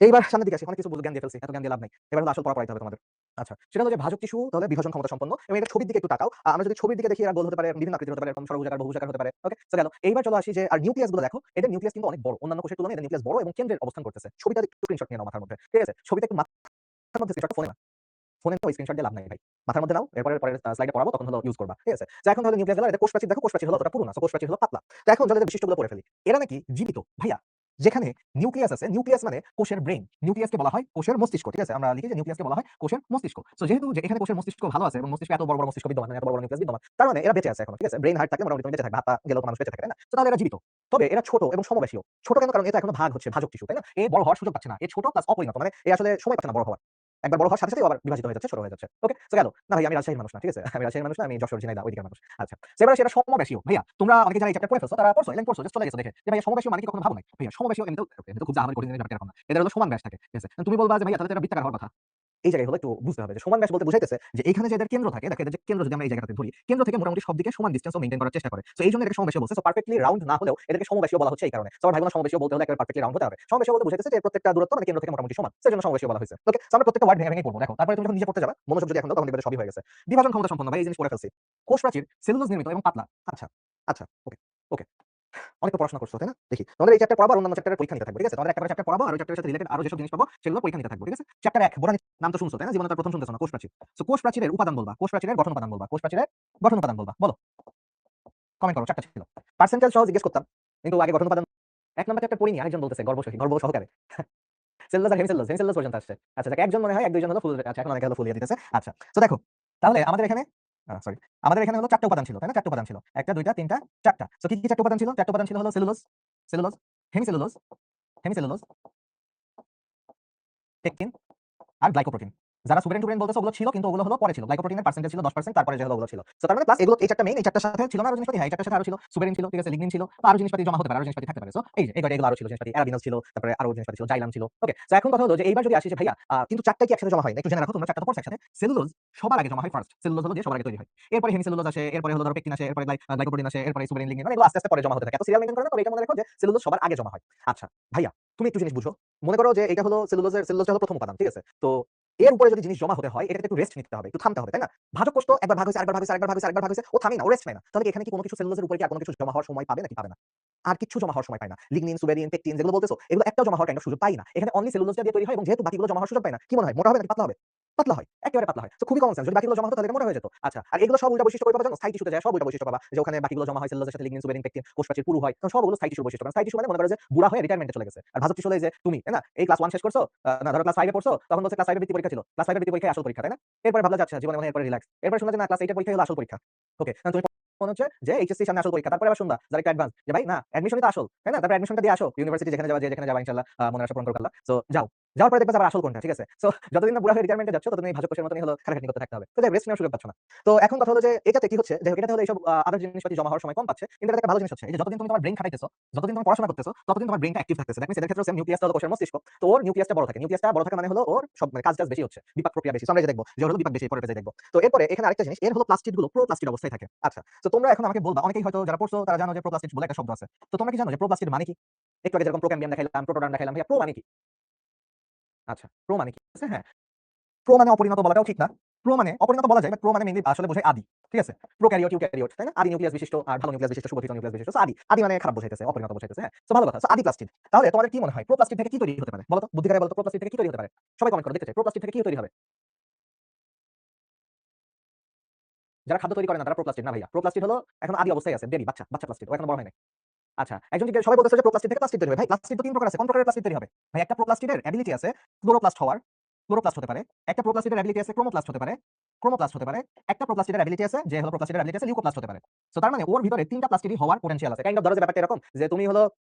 এইবার সামনের দিকে আসি। অনেক কিছু জ্ঞান দিয়ে ফেলছি। এত জ্ঞান দিয়ে লাভ নাই। এবার হলো আসল পড়া পড়াইতে হবে তোমাদের। আচ্ছা, সেটা হলো যে ভাজক টিস্যু তাহলে বিভাজন ক্ষমতা সম্পন্ন এবং এটা ছবির দিকে একটু তাকাও। আমরা যদি ছবির দিকে দেখি এরা গোল হতে পারে, বিভিন্ন আকৃতির হতে পারে, এরকম সরভুজাকার, বহুভুজাকার হতে পারে। ওকে? সো গেল। এইবার চলো আসি যে আর নিউক্লিয়াস গুলো দেখো। এদের নিউক্লিয়াস কিন্তু অনেক বড়। অন্যান্য কোষের তুলনায় এদের নিউক্লিয়াস বড় এবং কেন্দ্রে অবস্থান করতেছে। ছবিটা একটু স্ক্রিনশট নিয়ে নাও মাথার মধ্যে। ঠিক আছে? ছবিটা একটু মাথার মধ্যে স্ক্রিনশটটা ফোনে না। ফোনে তো স্ক্রিনশট দিয়ে লাভ নাই ভাই। মাথার মধ্যে নাও। এরপরে পরের স্লাইডে পড়াবো তখন হলো ইউজ করবা। ঠিক আছে? তো এখন তাহলে নিউক্লিয়াস গেল। এটা কোষ প্রাচীর দেখো, কোষ প্রাচীর হলো অতটা পুরো না। সো কোষ প্রাচীর হলো পাতলা। তো এখন চলো এদের বৈশিষ্ট্যগুলো পড়ে ফেলি। এরা নাকি জীবিত। ভাইয়া যেখানে নিউক্লিয়াস আছে, নিউক্লিয়াস মানে কোষের ব্রেইন, নিউক্লিয়াসকে বলা হয় কোষের মস্তিষ্ক, ঠিক আছে? আমরা লিখি যে নিউক্লিয়াসকে বলা হয় কোষের মস্তিষ্ক। সো যেহেতু যে এখানে কোষের মস্তিষ্ক ভালো আছে এবং মস্তিষ্কে এত বড় বড় মস্তিষ্ক বিদ্যমান, এত বড় বড় নিউক্লিয়াস বিদ্যমান, তার মানে এরা বেঁচে আছে এখনো, ঠিক আছে? ব্রেইন হার্ট থাকলে মোটামুটি তুমি বেঁচে থাকবে, হাত পা গেলেও তো মানুষ বেঁচে থাকে, তাই না? তো তাহলে এরা জীবিত। তবে এরা ছোট এবং সমবয়সীয়। ছোট কেন? কারণ এটা এখনো ভাগ হচ্ছে, ভাজক টিস্যু, তাই না? এ বড় হওয়ার সুযোগ পাচ্ছে না। এ ছোট প্লাস অপরিণত, মানে এ আসলে সময় পাচ্ছে না বড় হওয়ার। একবার বড় হওয়ার সাথে সাথে আবার বিভাজিত হয়ে যাচ্ছে, ছোট হয়ে যাচ্ছে। ওকে, সো গেল। না ভাই আমি রাজশাহীর মানুষ না, ঠিক আছে? আমি রাজশাহীর মানুষ না, আমি যশোর, ঝিনাইদহ ওইদিকের মানুষ। আচ্ছা, সো এবার সেটা সমবয়সীয়। ভাইয়া তোমরা অনেকে যারা এই চ্যাপ্টার পড়ে ফেলছো, তারা পড়ছো, এলাইন পড়ছো, জাস্ট চলে গেছো দেখে যে ভাইয়া সমবয়সীয় মানে কি কখনো ভাবো নাই? ভাইয়া সমবয়সীয় এমনিতেও খুব জাহাজের কঠিন জিনিস ব্যাপারটা এরকম না। এদের হলো সমান ব্যাস থাকে, ঠিক আছে? তুমি বলবা যে ভাইয়া তাহলে তো এরা বৃত্তাকার হওয়ার কথা। এই জায়গায় হলো একটু বুঝতে হবে যে সমান ব্যাস বলতে বুঝাইতেছে যে এইখানে যে এদের কেন্দ্র থাকে, দেখো এদের যে কেন্দ্র যদি আমরা এই জায়গাটাতে ধরি, কেন্দ্র থেকে মোটামুটি সব দিকে সমান ডিসটেন্স মেইনটেইন করার চেষ্টা করে। সো এইজন্য এটাকে সমবেশীয় বলছে। সো পারফেক্টলি রাউন্ড না হলেও এদেরকে সমবেশীয় বলা হচ্ছে এই কারণে। সো আমার ভাই বোন সমবেশীয় বলতে হলে একেবারে পারফেক্টলি রাউন্ড হতে হবে। সমবেশীয় বলতে বুঝাইতেছে যে প্রত্যেকটা দূরত্ব মানে কেন্দ্র থেকে মোটামুটি সমান, সেজন্য সমবেশীয় বলা হয়েছে। ওকে, সো আমরা প্রত্যেকটা ওয়ার্ড ভেঙে ভেঙে পড়বো। দেখো তারপরে তুমি যখন নিজে পড়তে যাবে, মনোযোগ যদি এখন দাও তখন দেখবে সবই হয়ে গেছে। বিভাজন ক্ষমতা সম্পন্ন, ভাই এই জিনিস পড়ে ফেলছি। কোষ প্রাচীর সেলুলোজ নির্মিত এবং পাতলা। আচ্ছা আচ্ছা, ওকে ওকে, অনেক তো পড়াশোনা করছো তাই না? দেখি তোমাদের এই চ্যাপ্টার পড়াবো আর অন্যান্য চ্যাপ্টারের পরীক্ষা নিতে থাকবো, ঠিক আছে? তোমাদের একটা চ্যাপ্টার পড়াবো আর ওই চ্যাপ্টারের সাথে রিলেটেড আরো যেসব জিনিস পাবো সেগুলো পরীক্ষা নিতে থাকবো, ঠিক আছে? চ্যাপ্টার 1 বোরানি, নাম তো শুনছো তাই না? জীবনে তার প্রথম শুনতেছো না, কোষ প্রাচীর। সো কোষ প্রাচীরের উপাদান বলবা, কোষ প্রাচীরের গঠন উপাদান বলবা, কোষ প্রাচীরের গঠন উপাদান বলবা, বলো, কমেন্ট করো। চারটা ছিল, পার্সেন্টেজ সহ জিজ্ঞেস করতাম কিন্তু আগে গঠন উপাদান। এক নম্বর চ্যাপ্টার পড়িনি, আরেকজন বলতেছে গর্ব সহকারে সেলুলোজ আর হেমিসেলুলোজ, হেমিসেলুলোজ পর্যন্ত আসছে। আচ্ছা দেখ, একজন মনে হয় এক দুইজন হলো ফুল, আচ্ছা এখন অনেকে হলো ফুল দিয়ে দিতেছে। আচ্ছা, তো দেখো তাহলে আমাদের এখানে সরি, আমাদের এখানে হলো চারটা উপাদান ছিল তাই না? চারটা উপাদান ছিল, একটা দুইটা তিনটা চারটা। তো কি কি চারটা উপাদান ছিল? চারটা উপাদান ছিল হলো cellulose, cellulose, hemicellulose, hemicellulose, pectin আর গ্লাইকোপ্রোটিন। যারা সুপারিন টুপারিন বলতেছে ওগুলো ছিল কিন্তু ওগুলো হলো পরে ছিল। গ্লাইকোপ্রোটিনের পার্সেন্টেজ ছিল 10%, তারপরে যে হলো ওগুলো ছিল। সো তার মানে প্লাস এগুলো এই চারটা মেইন, এই চারটার সাথে ছিল না আরো জিনিসপাতি? হ্যাঁ, এই চারটার সাথে আরো ছিল, সুপারিন ছিল, ঠিক আছে, লিগনিন ছিল, তো আরো জিনিসপাতি জমা হতে পারে, আরো জিনিসপাতি থাকতে পারে। সো এই যে এগুলো আরো ছিল জিনিসপাতি, অ্যারাবিনল ছিল, তারপরে আরো জিনিসপাতি ছিল, জাইলাম ছিল। ওকে, সো এখন কথা হলো যে এইবার যদি আসি যে ভাইয়া কিন্তু চারটা কি একসাথে জমা হয় না? একটু জেনে রাখো, তোমরা চারটা তো পড়ছো একসাথে। সেলুলোজ সবার আগে জমা হয় ফার্স্ট, সেলুলোজ হলো দিয়ে সবার আগে তৈরি হয়। এরপরে হেমিসেলুলোজ আসে, এরপরে হলো ধরো পেকটিন আসে, এরপরে গ্লাইকোপ্রোটিন আসে, এরপরে সুপারিন, লিগনিন, মানে এগুলো আস্তে আস্তে পরে জমা হতে থাকে। এত সিরিয়াল মেইনটেইন করে না, তবে এটা মনে রাখো যে সেলুলোজ সবার আগে জমা হয়। আচ্ছা ভাইয়া তুমি একটু জিনিস বুঝো, মনে করো যে এটা হলো সেলুলোজটা হলো প্রথম উপাদান, ঠিক আছে? তো এর উপরে যদি জিনিস জমা হতে হয় এটাকে একটু রেস্ট নিতে হবে, একটু থামতে হবে, তাই না? ভাজক কোষ তো একবার ভাগ হয়েছে, আরেকবার ভাগ হয়েছে, আরেকবার ভাগ হয়েছে, আরেকবার ভাগ হয়েছে, ও থামেই না, ও রেস্ট নেয় না। তাহলে কি এখানে কি কোনো কিছু সেলুলোজের উপরে কি আর কোনো কিছু জমা হওয়ার সময় পাবে নাকি পাবে না? আর কিচ্ছু জমা হওয়ার সময় পায় না। লিগনিন, সুবেরিন, পেকটিন যেগুলো বলতেছো এগুলো একটাও জমা হওয়ার কাইন্ড অফ সুযোগ পাই না। এখানে অনলি সেলুলোজটা দিয়ে তৈরি হয় এবং যেহেতু বাকিগুলো জমা হওয়ার সুযোগ পায় না, কি মনে হয় মোটা হবে নাকি পাতলা হবে? পাতলা হয়, একেবারে পাতলা হয়। তো খুবই কমন সেন্স, যদি বাকিগুলো জমা হতো তাহলে এটা মোটা হয়ে যেত। আচ্ছা, আর এগুলো সব উল্টা বৈশিষ্ট্য কই পাবা জানো? স্থায়ী টিস্যুতে যায় সব উল্টা বৈশিষ্ট্য পাবা, যে ওখানে বাকিগুলো জমা হয় সেলুলোজের সাথে, লিগনিন, সুবেরিন, পেকটিন, কোষ প্রাচীর পুরু হয়, তখন সবগুলো স্থায়ী টিস্যুর বৈশিষ্ট্য। কারণ স্থায়ী টিস্যু মানে মনে করো যে বুড়া হয়ে রিটায়ারমেন্টে চলে গেছে। আর ভাজক টিস্যু হলো এই যে তুমি, তাই না? এই ক্লাস 1 শেষ করছো, না ধরো ক্লাস 5 এ পড়ছো, তখন বলছে ক্লাস 5 এর বৃত্তি পরীক্ষা ছিল, ক্লাস 5 এর বৃত্তি পরীক্ষায় আসল পরীক্ষা, তাই না? এরপরে ভাবলা যাচ্ছে জীবনে মনে হয় এরপরে রিল্যাক্স। এরপরে শুনলা যে না ক্লাস 8 এর পরীক্ষা হলো আসল পরীক্ষা। ওকে, তুমি মনে হচ্ছে যে এইচএসসি সামনে আসল পরীক্ষা, তারপরে আবার শুনবা যারা একটু অ্যাডভান্স যে ভাই না অ্যাডমিশনই তো আসল, তাই না? তারপরে অ্যাডমিশনটা দিয়ে আসো, ইউনিভার্সিটি যেখানে যাবা, যেখানে যাবা ইনশাআল্লাহ মনের আশা পূরণ করবে আল্লাহ। সো যাও, যাওয়ার পরে দেখবা আবার আসল কোনটা, ঠিক আছে? সো যতদিন না বুড়া হয়ে রিটায়ারমেন্টে যাচ্ছ ততদিন এই ভাজক কোষের মতনই হলো খাটাখাটনি করতে থাকতে হবে। তো রেস্ট নেওয়ার সুযোগ পাচ্ছ না। তো এখন কথা হলো যে এটাতে কি হচ্ছে, দেখো এটাতে হলো এইসব আদার জিনিসপাতি জমা হওয়ার সময় কম পাচ্ছে, কিন্তু এটা একটা ভালো জিনিস হচ্ছে এই যে যতদিন তুমি তোমার ব্রেইন খাটাইতেছো, যতদিন তুমি পড়াশোনা করতেছো, ততদিন তোমার ব্রেইনটা অ্যাক্টিভ থাকতেছে। দ্যাট মিন্স এদের ক্ষেত্রে সেম নিউক্লিয়াসটা হলো কোষের মস্তিষ্ক, তো ওর নিউক্লিয়াসটা বড় থাকে। নিউক্লিয়াসটা বড় থাকা মানে হলো ওর সব মানে কাজ বেশি হচ্ছে, বিপাক প্রক্রিয়া বেশি। সো আমরা এই যে দেখবো যে ওর হলো বিপাক বেশি, পরে পেজে দেখবো। তো এরপরে এখানে আরেকটা জিনিস, এর হলো প্লাস্টিড গুলো প্রোপ্লাস্টিড অবস্থায় থাকে। আচ্ছা, তো তোমরা এখন আমাকে বলবা, অনেকেই হয়তো যারা পড়ছো তারা জানো যে প্রোপ্লাস্টিড বলে একটা শব্দ আছে। তো তোমরা কি জানো যে প্রোপ্লাস্টিড মানে কি? একটু আগে যেরকম প্রোক্যাম্বিয়াম দেখাইলাম, প্রোটোডার্ম দেখাইলাম, ভাইয়া প্রো মানে কি? আচ্ছা, প্রো মানে কি? আছে হ্যাঁ, প্রো মানে অপরিণত বলাটাও ঠিক না। প্রো মানে অপরিণত বলা যায়, বাট প্রো মানে মেইনলি আসলে বোঝায় আদি। ঠিক আছে? প্রোক্যারিওট, ইউক্যারিওট, তাই না? আদি নিউক্লিয়াস বিশিষ্ট আর ভালো নিউক্লিয়াস বিশিষ্ট, সুগঠিত নিউক্লিয়াস বিশিষ্ট। সো আদি, আদি মানে খারাপ বোঝাইতেছে, অপরিণত বোঝাইতেছে। হ্যাঁ? সো ভালো কথা। সো আদি প্লাস্টিড। তাহলে তোমাদের কি মনে হয় প্রো প্লাস্টিড থেকে কি তৈরি হতে পারে? বলো তো, বুদ্ধি করে বলো তো প্রো প্লাস্টিড থেকে কি তৈরি হতে পারে? সবাই কমেন্ট করো দেখতে চাই। প্রো প্লাস্টিড থেকে কি তৈরি হবে? যারা খাদ্য তৈরি করে না তারা প্রো প্লাস্টিড না ভাইয়া। প্রো প্লাস্টিড হলো এখন আদি অবস্থায় আছে, বেবি, বাচ্চা, বাচ্চা প্লাস্টিড, ও এখনো বড় হয় নাই। আচ্ছা, একজন জিজ্ঞেস, সবাই বলতেছে যে প্রোপ্লাস্টিড থেকে প্লাস্টিড তৈরি হবে। ভাই প্লাস্টিড তো তিন প্রকার আছে, কোন প্রকারের প্লাস্টিড তৈরি হবে? ভাই একটা প্রোপ্লাস্টিডের এবিলিটি আছে ক্লোরোপ্লাস্ট হওয়ার, ক্লোরোপ্লাস্ট হতে পারে। একটা প্রোপ্লাস্টিডের এবিলিটি আছে ক্রোমোপ্লাস্ট হতে পারে, ক্রোমোপ্লাস্ট হতে পারে। একটা প্রোপ্লাস্টিডের এবিলিটি আছে যে হলো প্রোপ্লাস্টিডের এবিলিটি আছে লিউকোপ্লাস্ট হতে পারে। সো তার মানে ওর ভিতরে তিনটা প্লাস্টিডই হওয়ার পোটেনশিয়াল আছে। কাইন্ড অফ ধরো যে ব্যাপারটা এরকম যে তুমি হলো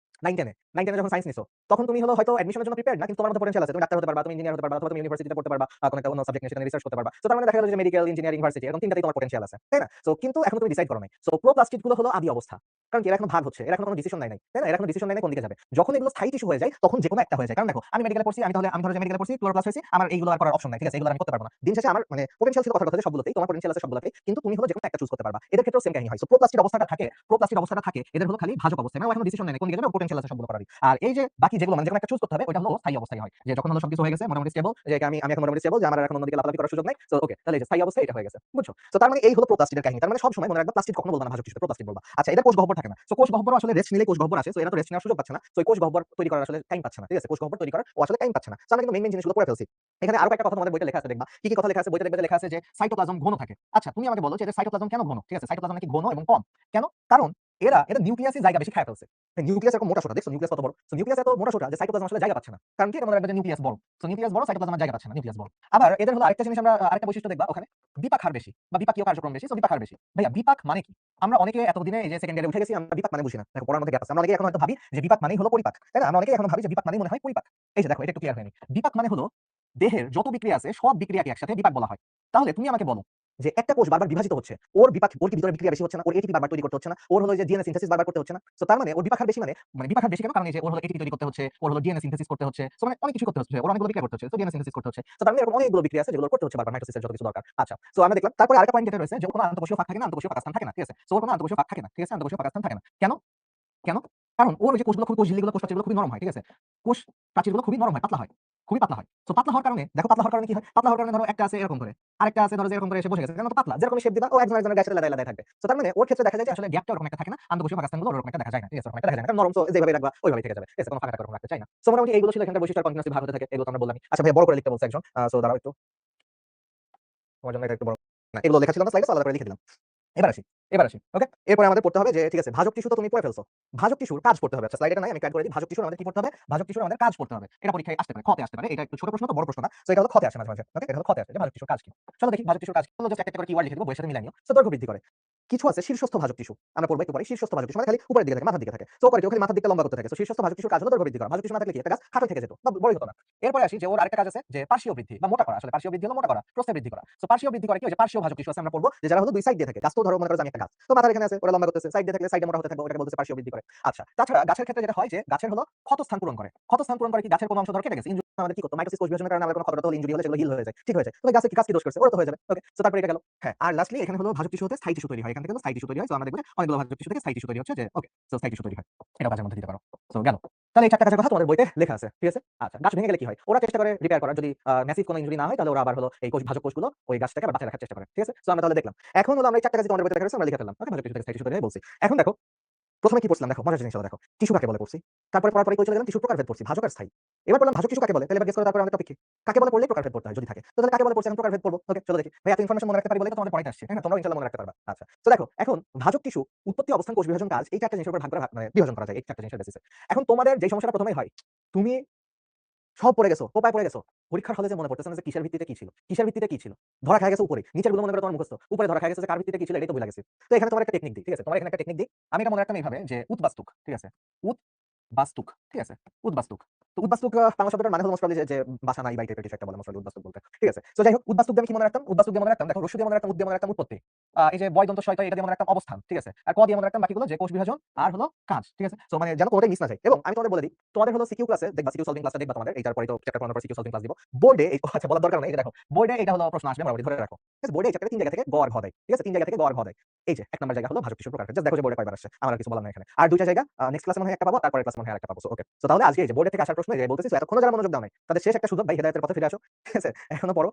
9 10 এ যখন সায়েন্স নিছো তখন তুমি হলো হয়তো অ্যাডমিশনের জন্য প্রিপেয়ার্ড না, কিন্তু তোমার মধ্যে পোটেনশিয়াল আছে। তুমি ডাক্তার হতে পারবা, তুমি ইঞ্জিনিয়ার হতে পারবা, অথবা তুমি ইউনিভার্সিটিতে পড়তে পারবা, কোন একটা অন্য সাবজেক্ট নিয়ে সেখানে রিসার্চ করতে পারবা। সো তার মানে দেখা গেল যে মেডিকেল, ইঞ্জিনিয়ারিং, ইউনিভার্সিটি এরকম তিনটাতেই তোমার পোটেনশিয়াল আছে, তাই না? সো কিন্তু এখনো তুমি ডিসাইড করো নাই। সো প্রোপ্লাস্টিড গুলো হলো আদি অবস্থা। কারণ কি এরা এখন ভাগ হচ্ছে, এরা এখন কোনো ডিসিশন নেয় নাই, তাই না? এরা এখন ডিসিশন নেয় নাই কোন দিকে যাবে। যখন এগুলো স্থায়ী টিস্যু হয়ে যায় তখন যেকোনো একটা হয়ে যায়। কারণ দেখো আমি মেডিকেলে পড়ছি, আমি ধরো যে মেডিকেলে পড়ছি, ক্লোরোপ্লাস্ট হইছি, আমার এইগুলো আর করার অপশন নাই, ঠিক আছে? এগুলো আমি করতে পারবো না। দিন শেষে আমার মানে পোটেনশিয়াল ছিল কথার কথা যে সবগুলোতেই, তোমার পোটেনশিয়াল আছে সবগুলোতেই, কিন্তু তুমি হলো যেকোনো একটা চুজ করতে পারবা। এদের ক্ষেত্রেও সেম কাহিনী হয়। সো প্রোপ্লাস্টিড অবস্থাটা থাকে, প্রোপ্লাস্টিড অবস্থাটা থাকে এদের হলো খালি ভাজক অবস্থায়, মানে ও এখনো ডিসিশন নেয় নাই কোন দিকে যাবে, পোটেনশিয়াল আছে সবগুলো করারই। আর এই যে বাকি যেগুলো মানে যেকোনো একটা চুজ করতে হবে ওটা হলো স্থায়ী অবস্থায় হয়, যে যখন হলো সবকিছু হয়ে গেছে মোটামুটি স্টেবল, যে আমি এখন মোটামুটি স্টেবল, যে আমার আর এখন অন্যদিকে লাফালাফি করার সুযোগ নাই। সো ওকে, তাহলে এই যে স্থায়ী অবস্থায় এটা হয়ে গেছে, বুঝছো? সো তার মানে এই হলো প্রোপ্লাস্টিডের কাহিনী। তার মানে সব সময় মনে রাখবা প্লাস্টিড কখনো বলবা না ভাজক টিস্যুতে, প্রোপ্লাস্টিড বলবা। আচ্ছা, এদের কোষ গহ্বর থাকে না। সো কোষ গহ্বর আসলে রেস্ট নিলে কোষ গহ্বর আসে। সো এরা তো রেস্ট নেওয়ার সুযোগ পাচ্ছে না। সো এই কোষ গহ্বর তৈরি করার আসলে টাইম পাচ্ছে না, ঠিক আছে? কোষ গহ্বর তৈরি করার ও আসলে টাইম পাচ্ছে না। সো আমরা কিন্তু মেইন জিনিসগুলো পড়ে ফেলছি। এখানে আরো একটা কথা তোমাদের বইতে লেখা আছে, দেখবা কি কি কথা লেখা আছে বইতে, দেখবে লেখা আছে যে সাইটোপ্লাজম ঘন থাকে। আচ্ছা, তুমি আমাকে বলো যে এদের সাইটোপ্লাজম কেন ঘন? ঠিক আছে, সাইটোপ্লাজম নাকি ঘন এবং কম। কেন? কারণ এদের নিউক্লিয়াসে জায়গা বেশি খায় ফেলছে। নিউক্লিয়াস এরকম মোটা সোটা, দেখছো নিউক্লিয়াস কত বড়? সো নিউক্লিয়াস এত মোটা সোটা যে সাইটোপ্লাজম আসলে জায়গা পাচ্ছে না। কারণ কি? এটা মনে রাখবে যে নিউক্লিয়াস বড়। সো নিউক্লিয়াস বড়, সাইটোপ্লাজম জায়গা পাচ্ছে না, নিউক্লিয়াস বড়। আবার এদের হলো আরেকটা জিনিস, আমরা আরেকটা বৈশিষ্ট্য দেখবা ওখানে, বিপাক হার বেশি বা বিপাকীয় কার্যক্রম বেশি। সো বিপাক হার বেশি। ভাইয়া বিপাক মানে কি? আমরা অনেকে এতদিনে এই যে সেকেন্ড ইয়ারে উঠে গেছি, আমরা বিপাক মানে বুঝি না। দেখো পড়ার মধ্যে গ্যাপ আছে। আমরা অনেকে এখন হয়তো ভাবি যে বিপাক মানেই হলো পরিপাক, তাই না? আমরা অনেকে এখন ভাবি যে বিপাক মানেই মনে হয় পরিপাক। এই যে দেখো এটা একটু ক্লিয়ার হয়নি। বিপাক মানে হলো দেহের যত বিক্রিয়া আছে সব বিক্রিয়াকে একসাথে বিপাক বলা হয়। তাহলে তুমি আমাকে বলো যে একটা কোষ বারবার বিভাজিত হচ্ছে, ওর বিপাক, ওর কি ভিতরে বিক্রিয়া বেশি হচ্ছে না? ওর এটিপি বারবার তৈরি করতে হচ্ছে না? ওর হলো যে ডিএনএ সিনথেসিস বারবার করতে হচ্ছে না? সো তার মানে ওর বিপাক হার বেশি, মানে বিপাক হার বেশি কেন? কারণ এই যে ওর হলো এটিপি তৈরি করতে হচ্ছে, ওর হলো ডিএনএ সিনথেসিস করতে হচ্ছে। সো মানে অনেক কিছু করতে হচ্ছে, ওর অনেকগুলো বিক্রিয়া করতে হচ্ছে। সো ডিএনএ সিনথেসিস করতে হচ্ছে। সো তার মানে এরকম অনেকগুলো বিক্রিয়া আছে যেগুলো করতে হচ্ছে বারবার, মাইটোসিসের যত কিছু দরকার। আচ্ছা, সো আমরা দেখলাম। তারপরে আরেকটা পয়েন্ট যেটা রয়েছে যে কোনো আন্তঃকোষীয় ফাঁক থাকে না, আন্তঃকোষীয় ফাঁকাস্থান থাকে না, ঠিক আছে? সো ওর কোনো আন্তঃকোষীয় ফাঁক থাকে না, ঠিক আছে? আন্তঃকোষীয় ফাঁকাস্থান থাকে না। কেন? কেন? কারণ ওর ওই যে কোষগুলো, কোষ ঝিল্লিগুলো, কোষ প্রাচীরগুলো খুবই নরম হয়, ঠিক আছে? কোষ প্রাচীরগুলো খুবই নরম হয়, পাতলা হয়, খুবই পাতলা হয়। সো পাতলা হওয়ার কারণে দেখো, পাতলা হওয়ার কারণে কি হয়? পাতলা হওয়ার কারণে ধরো একটা আছে এরকম করে, আরেকটা আছে ধরো যে এরকম করে এসে বসে গেছে, কেন? তো পাতলা, যেরকম শেপ দিবা ও একজন একজনের গায়ের সাথে লাগায় লাগায় থাকবে। সো তার মানে ওর ক্ষেত্রে দেখা যায় যে আসলে গ্যাপটা ওরকম একটা থাকে না, আন্তঃকোষীয় ফাঁকাস্থানগুলো ওরকম একটা দেখা যায় না, ঠিক আছে? ওরকম একটা দেখা যায় না, কারণ নরম। সো যেভাবে রাখবা ওইভাবেই থেকে যাবে, ঠিক আছে? কোনো ফাঁকা টাকা ওরকম রাখতে চাই না। সো মোটামুটি এইগুলো ছিল এখানকার বৈশিষ্ট্য, আর কন্টিনিউয়াসলি ভাগ হতে থাকে, এগুলো তো আমরা বললাম। আচ্ছা ভাই, বড় করে লিখতে বলছে একজন। সো দাঁড়াও একটু, তোমার জন্য এটা একটু বড়, না এগুলো লেখা ছিল না স্লাইডে, আলাদা করে লিখে দিলাম। এবার আসি, এবার আসি। ওকে, এরপরে আমাদের পড়তে হবে যে ঠিক আছে, ভাজক টিস্যু তো তুমি পড়ে ফেলছো, ভাজক টিস্যুর কাজ পড়তে হবে। আচ্ছা স্লাইডে নাই, আমি কাট করে দিই। ভাজক টিস্যুর আমাদের কি পড়তে হবে? ভাজক টিস্যুর আমাদের কাজ পড়তে হবে। এটা পরীক্ষায় আসতে পারে, খতে আসতে পারে। এটা একটু ছোট প্রশ্ন, তো বড় প্রশ্ন না। সো এটা হলো খতে আসে মাঝে মাঝে। ওকে, এটা হলো খতে আসে যে ভাজক টিস্যুর কাজ কি। চলো দেখি ভাজক টিস্যুর কাজ কি। হলো জাস্ট একটা করে কিওয়ার্ড লিখে দেব, বইয়ের সাথে মিলাই নিও। সো দৈর্ঘ্য বৃদ্ধি করে। কিছু আছে শীর্ষস্থ ভাজক টিস্যু, আমরা পড়বো একটু পরে। শীর্ষস্থ ভাজক টিস্যু মানে খালি উপরের দিকে থাকে, মাথার দিকে থাকে। সো করে খালি মাথার দিকে লম্বা করতে থাকে। সো শীর্ষস্থ ভাজক টিস্যুর কাজ হলো দৈর্ঘ্য বৃদ্ধি করা। ভাজক টিস্যু না থাকলে কি একটা গাছ হাঁটু থেকে যেত বা বড়ই হতো না। এরপরে আসি যে ওর আরেকটা কাজ আছে যে পার্শ্বীয় বৃদ্ধি বা মোটা করা। আসলে পার্শ্বীয় বৃদ্ধি হলো মোটা করা, প্রস্থে বৃদ্ধি করা। সো পার্শ্বীয় বৃদ্ধি করে কি? ওই যে পার্শ্বীয় ভাজক টিস্যু আছে আমরা পড়বো, যে যারা হলো দুই সাইড দিয়ে থাকে। গাছ তো ধরো মনে করো যে আমি একটা গাছ, তো মাথার এখানে আছে, ওরা লম্বা করতেছে, সাইড দিয়ে থাকলে সাইডে মোটা হতে থাকবে, ওটাকে বলতেছে পার্শ্বীয় বৃদ্ধি করে। আচ্ছা, তাছাড়া গাছের ক্ষেত্রে যেটা হয় যে গাছের হলো ক্ষতস্থান পূরণ করে। ক্ষতস্থান পূরণ করে কি? গাছের কোনো অংশ ধর কেটে গেছে, ইনজুরি আমাদের কি করতে? মাইটোসিস কোষ বিভাজনের কারণে আমাদের কোনো ক্ষতটা হলে, ইনজুরি হলে সেগুলো হিল হয়ে যায়, ঠিক হয়ে যায়। তো গাছে কি কাজ কি দোষ করছে? ওরা তো হয়ে যাবে। ওকে, সো তারপরে এটা গেল। হ্যাঁ, আর লাস্টলি এখানে হলো ভাজক টিস্যু হতে স্থায়ী টিস্যু তৈরি হয়। এখান থেকে স্থায়ী টিস্যু তৈরি হয়। সো আমরা দেখব যে অনেকগুলো ভাজক টিস্যু থেকে স্থায়ী টিস্যু তৈরি হচ্ছে, যে ওকে, সো স্থায়ী টিস্যু তৈরি হয়। এটাও কাজের মধ্যে দিতে পারো। সো গেল। তাহলে এই চারটা কাজের কথা তোমাদের বইতে লেখা আছে, ঠিক আছে? আচ্ছা, গাছ ভেঙে গেলে কি হয়? ওরা চেষ্টা করে রিপেয়ার করার, যদি ম্যাসিভ কোনো ইনজুরি না হয় তাহলে ওরা আবার হলো এই কোষ, ভাজক কোষগুলো ওই গাছটাকে আবার বাঁচিয়ে রাখার চেষ্টা করে, ঠিক আছে? সো আমরা তাহলে দেখলাম। এখন হলো আমরা এই চারটা কাজ তোমাদের বইতে লেখা আছে, আমরা লিখে ফেললাম। ওকে, ভাজক টিস্যু থেকে স্থায়ী টিস্যু তৈরি হয় বলছি। এখন দেখো প্রথমে কি পড়ছিলাম, দেখো মজার জিনিস হলো, দেখো টিস্যু কাকে বলে পড়ছি। তারপরে পড়ার পরে কই চলে গেলাম, টিস্যুর প্রকারভেদ পড়ছি, ভাজক আর স্থায়ী। এবার বললাম ভাজক টিস্যু কাকে বলে, তাহলে এবার গেস করো। তারপরে আমাদের টপিক কি? কাকে বলে পড়লে প্রকারভেদ পড়তে হয় যদি থাকে। তো তাহলে কাকে বলে পড়ছি, এখন প্রকারভেদ পড়বো। ওকে, চলো দেখি। ভাই এত ইনফরমেশন মনে রাখতে পারি বলে তো তোমাদের পড়াইতে আসছে, হ্যাঁ? তোমরা ইনশাআল্লাহ মনে রাখতে পারবা। আচ্ছা, তো দেখো এখন ভাজক টিস্যু উৎপত্তি, অবস্থান, কোষ বিভাজন, কাজ, এই চারটা জিনিসের উপর ভাগ করা, মানে বিভাজন করা যায় এই চারটা জিনিসের বেসিসে। এখন তোমাদের যে সমস্যাটা প্রথমেই হয়, তুমি সব পড়ে গেছো, কোপায় পড়ে গেছো। পরীক্ষার হলে যে মনে পড়তেছে না যে কিসের ভিত্তিতে কি ছিল, কিসের ভিত্তিতে কি ছিল। ধরা খায় গেছে উপরে, নিচের গুলো মনে করে তোমার মুখস্থ, উপরে ধরা খায় গেছে যে কার ভিত্তিতে কি ছিল, এটাই তো ভুলে গেছি। তো এখানে তোমার একটা টেকনিক দিই, ঠিক আছে? তোমার এখানে একটা টেকনিক দিই। আমি এটা মনে রাখতাম এইভাবে যে উদ্বাস্তুক, ঠিক আছে? উদ্বাস্তুক, ঠিক আছে? উদ্বাস্তুক। তো উদ্বাস্তুক বাংলা শব্দটার মানে হলো মোস্ট প্রবাবলি যে বাসা নাই বা এই টাইপের কিছু একটা বলে মোস্ট প্রবাবলি উদ্বাস্তুক বলতে, ঠিক আছে? সো যাই হোক, উদ্বাস্তুক দিয়ে আমি কি মনে রাখতাম? উদ্বাস্তুক দিয়ে মনে রাখতাম, দেখো রস্যু দিয়ে মনে রাখতাম, উদ দিয়ে মনে রাখতাম উৎপত্তি, এই যে বয় দন্ত শয় তয়, এটা দিয়ে মনে রাখতাম অবস্থান, ঠিক আছে? আর ক দিয়ে মনে রাখতাম বাকিগুলো, যে কোষ বিভাজন আর হলো কাজ, ঠিক আছে? সো মানে যেন কোনোটাই মিস না যায়। এবং আমি তোমাদের বলে দিই, তোমাদের হলো সিকিউ ক্লাসে দেখবা, সিকিউ সলভিং ক্লাসটা দেখবা তোমাদের, এইটার পরে তো চ্যাপ্টার পড়ানোর পর সিকিউ সলভিং ক্লাস দিব। বোর্ডে এই, আচ্ছা বলার দরকার নেই, এই যে দেখো বোর্ডে এটা হলো প্রশ্ন আসবে, মোটামুটি ধরে রাখো, ঠিক আছে? বোর্ডে এই চ্যাপ্টারে 3 জায়গা থেকে গ আর ঘ দেয়, ঠিক আছে? 3 জায়গা থেকে গ আর ঘ দেয়। এই যে 1 নাম্বার জায়গা হলো ভাজক টিস্যুর প্রকারভেদ। জাস্ট দেখো যে বোর্ডে কয়বার আসছে, আমার আর কিছু বলার নাই এখানে। আর দুইটা জায়গা নেক্সট ক্লাসে মনে হয় একটা পাবো, তারপরে ক্লাস মনে হয় আরেকটা পাবো। সো ওকে, সো তাহলে আজকে এই যে বোর্ডে থেকে আসার প্রশ্ন, এই যে বলতেছি, সো এতক্ষণ যারা মনোযোগ দাও নাই তাদের শেষ একটা সুযোগ, ভাই হেদায়েতের পথে ফিরে আসো, ঠিক আছে? এখনো পড়ো,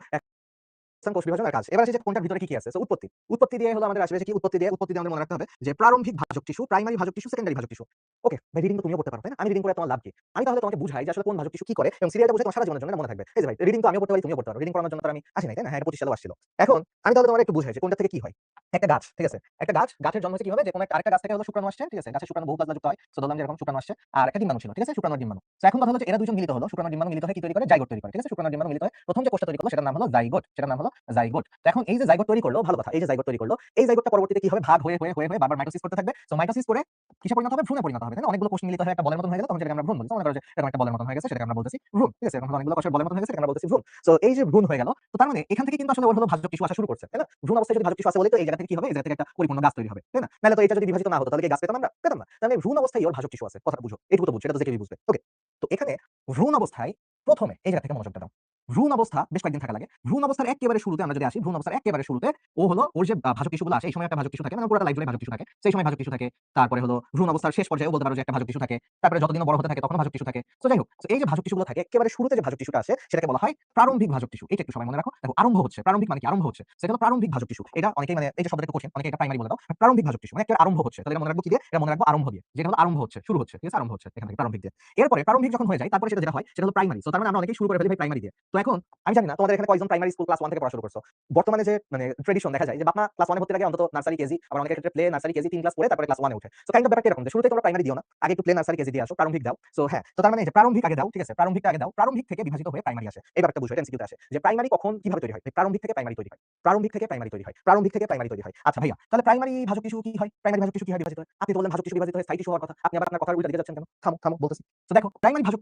কোষ বিভাজন আর কাজ। এবার আসি যে কোনটার ভিতরে কি কি আছে। সো উৎপত্তি, উৎপত্তি দিয়ে হলো আমাদের আসবে যে কি, উৎপত্তি দিয়ে আমাদের মনে রাখতে হবে যে প্রারম্ভিক ভাজক টিস্যু, প্রাইমারি ভাজক টিস্যু, সেকেন্ডারি ভাজক টিস্যু। ওকে ভাই, রিডিং তো তুমিও করতে পারো, তাই না? আমি রিডিং করে তোমার লাভ কি? আমি তাহলে তোমাকে বুঝাই যে আসলে কোন ভাজক টিস্যু কি করে, এবং সিরিয়ালটা বুঝে তোমার সারা জীবনের জন্য মনে থাকবে। এই যে ভাই, রিডিং তো আমিও করতে পারি, তুমিও করতে পারো। রিডিং করানোর জন্য তো আমি আসি নাই, তাই না? হ্যাঁ, এটা 25 সালেও আসছিল। এখন আমি তাহলে তোমার একটু বুঝাই যে কোনটা থেকে কি হয়। একটা গাছ, ঠিক আছে? একটা গাছ, গাছের জন্ম হচ্ছে কিভাবে, যে কোনো একটা আরেকটা গাছ থেকে হলো শুক্রাণু আসছে, ঠিক আছে? গাছের শুক্রাণু বহু প্লাজমা যুক্ত হয়। সো ধরলাম যে এরকম শুক্রাণু আসছে, আর একটা ডিম্বাণু ছিল, ঠিক আছে? শুক্রাণু আর ডিম্বাণু। সো এখন কথা হলো যে এরা দুইজন মিলিত হলো, শুক্রাণু আর ডিম্বাণু মিলিত হয়ে কি তৈরি করে? জাইগোট তৈরি করে, ঠিক আছে? শুক্রাণু আর ডিম্বাণু মিলিত হয়ে প্রথম যে কোষটা তৈরি করলো সেটার নাম হলো জাইগোট, সেটার নাম হলো জাইগোট। তো এখন এই যে জাইগোট তৈরি করলো, ভালো কথা, এই যে জাইগোট তৈরি করলো, এই জাইগোটটা পরবর্তীতে কি হবে? ভাগ হয়ে হয়ে হয়ে হয়ে বারবার মাইটোসিস করতে থাকবে। সো মাইটোসিস করে কিসে পরিণত হবে? ভ্রূণে পরিণত হবে, তাই না? অনেকগুলো কোষ মিলিত হয়ে একটা বলের মতন হয়ে গেল, তখন যেটাকে আমরা ভ্রূণ বলি। তো মনে করো যে এরকম একটা বলের মতন হয়ে গেছে, সেটাকে আমরা বলতেছি ভ্রূণ, ঠিক আছে? এরকম অনেকগুলো কোষের বলের মতন হয়ে গেছে, সেটাকে আমরা বলতেছি ভ্রূণ। সো এই যে ভ্রূণ হয়ে গেল, তো তার মানে এখান থেকে কিন্তু আসলে ওর হলো ভাজক টিস্যু আসা শুরু করছে, তাই না? ভ্রূণ অবস্থায় যদি ভাজক টিস্যু আসে বলি, তো এই জায়গা থেকে কি হবে? এই জায়গা থেকে একটা পরিপূর্ণ গাছ তৈরি হবে, তাই না? নাহলে তো এটা যদি বিভাজিত না হতো তাহলে কি গাছ পেতাম আমরা? পেতাম না। তাহলে ভ্রূণ অবস্থায় ওর ভাজক টিস্যু আছে, কথাটা বুঝো, এটুকু তো বুঝছো, এটা তো যে কেউই বুঝবে। ওকে, তো এখানে ভ্রূণ অবস্থায় প্রথমে এই জায়গা থেকে মনোযোগটা দাও। ভ্রূণ অবস্থা বেশ কয়েকদিন থাকা লাগে। ভ্রূণ অবস্থার একেবারে শুরুতে আমরা যদি আসি, ভ্রূণ অবস্থার একেবারে শুরুতে ও হলো ওর যে ভাজক টিস্যুগুলো আসে, এই সময় একটা ভাজক টিস্যু থাকে, মানে পুরোটা লাইফ জুড়ে ভাজক টিস্যু থাকে, সেই সময় ভাজক টিস্যু থাকে। তারপরে হলো ভ্রূণ অবস্থার শেষ পর্যায়েও বলতে পারো যে একটা ভাজক টিস্যু থাকে। তারপরে যতদিন বড় হতে থাকে তখন ভাজক টিস্যু থাকে। তো যাই হোক, তো এই যে ভাজক টিস্যুগুলো থাকে, একেবারে শুরুতে যে ভাজক টিস্যুটা আসে সেটাকে বলা হয় প্রারম্ভিক ভাজক টিস্যু। এটা একটু সবাই মনে রাখো। দেখো আরম্ভ হচ্ছে, প্রারম্ভিক মানে কি? আরম্ভ হচ্ছে, সেটা হলো প্রারম্ভিক ভাজক টিস্যু। এটা অনেকেই মানে এই যে শব্দটা একটু কঠিন, অনেকে এটা প্রাইমারি বলে দাও। প্রারম্ভিক ভাজক টিস্যু মানে একেবারে আরম্ভ হচ্ছে, তাহলে এটা মনে রাখবো কি দিয়ে? এটা মনে রাখবো আরম্ভ দিয়ে, যেটা হলো আরম্ভ হচ্ছে, শুরু হচ্ছে, ঠিক আছে? আরম্ভ হচ্ছে এখান থেকে প্রারম্ভিক দিয়ে। এরপরে প্রারম্ভিক যখন হয়ে যায়, তারপরে সেটা যেটা হয় সেটা হলো প্রাইমারি। সো তার মানে আমরা অনেকেই শুরু করে ফেলি ভাই প্রাইমারি দিয়ে। তো এখন আমি জানি না তোমাদের এখানে কয়জন প্রাইমারি স্কুল ক্লাস 1 থেকে পড়া শুরু করছো। বর্তমানে যে মানে ট্র্যাডিশন দেখা যায় যে বাপ মা ক্লাস 1 এ ভর্তির আগে অন্তত নার্সারি, কেজি, আবার অনেকের ক্ষেত্রে প্লে, নার্সারি, কেজি 3 ক্লাস পড়ে তারপরে ক্লাস 1 এ ওঠে। সো কাইন্ড অফ ব্যাপারটা এরকম যে শুরুতেই তোমরা প্রাইমারি দিও না। আগে একটু প্লে, নার্সারি, কেজি দিয়ে আসো, প্রারম্ভিক দাও। সো হ্যাঁ, তো তার মানে এই যে প্রারম্ভিক আগে দাও, ঠিক আছে? প্রারম্ভিকটা আগে দাও। প্রারম্ভিক থেকে বিভাজিত হয়ে প্রাইমারি আসে। এই ব্যাপারটা বুঝো, এটা এমসিকিউতে আসে। যে প্রাইমারি কখন কিভাবে তৈরি হয়? প্রারম্ভিক থেকে প্রাইমারি তৈরি হয়। প্রারম্ভিক থেকে প্রাইমারি তৈরি হয়। প্রারম্ভিক থেকে প্রাইমারি তৈরি হয়। আচ্ছা ভাইয়া, তাহলে প্রাইমারি ভাজক টিস্যু কি হয়? প্রাইমারি ভাজক টিস্যু কি হয় বিভাজিত হয়? আপনি তো বললেন ভাজক টিস্যু বিভাজিত হয়ে স্থায়ী টিস্যু হওয়ার কথা। আপনি আবার আপনার কথার উল্টা দিকে যাচ্ছেন কেন? থামো, থামো বলতেছি। তো দেখো, প্রাইমারি ভাজক